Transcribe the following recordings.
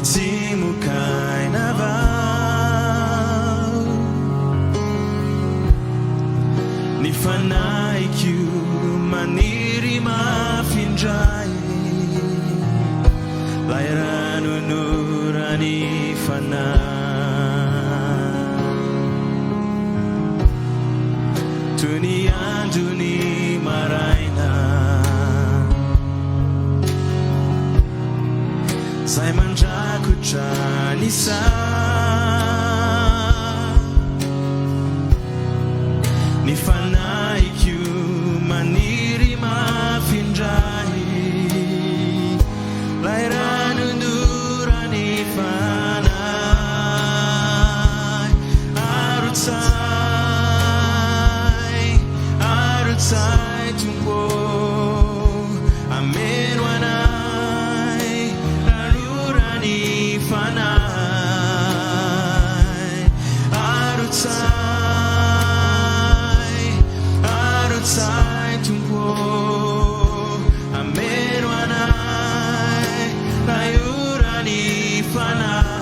Ampitimu kay Navao Nifanai kiu maniri mafindrai Lairanu nurani fanai Tuni anduni maraina Sai manjaku chanisa Nifanai kiu maniri mafindrai Lairanu nurani fanai Arutsai tumbo Amen wanai Narurani fanai Arutsai tumbo Amen wanai Narurani fanai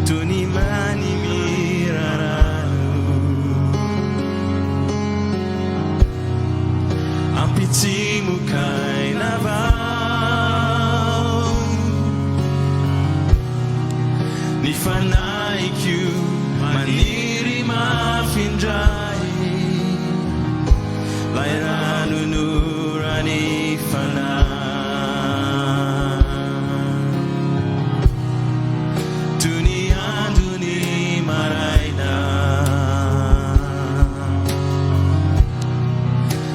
Tunimani miraranu Ampitimu kay Navao Nifanai kiu maniri mafindrai Lairanu nurani fanai Tuni anduni maraina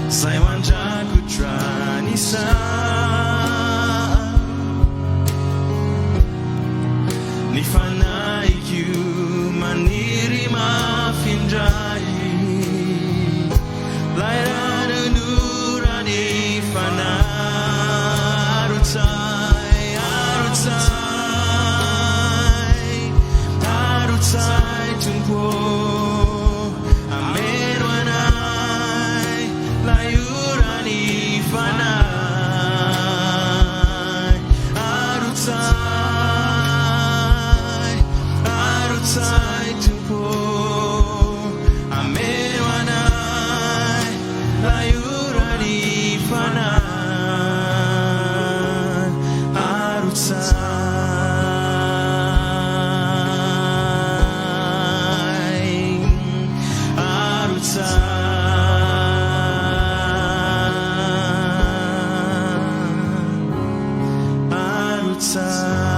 Sai wanjaku tranisa Nifanai kiu maniri mafindrai Lairanu nurani fanai Arutsai tumpo Amen wanai Layurani fanai Arutsai tumpo Amen wanai Layurani fanai Arutsai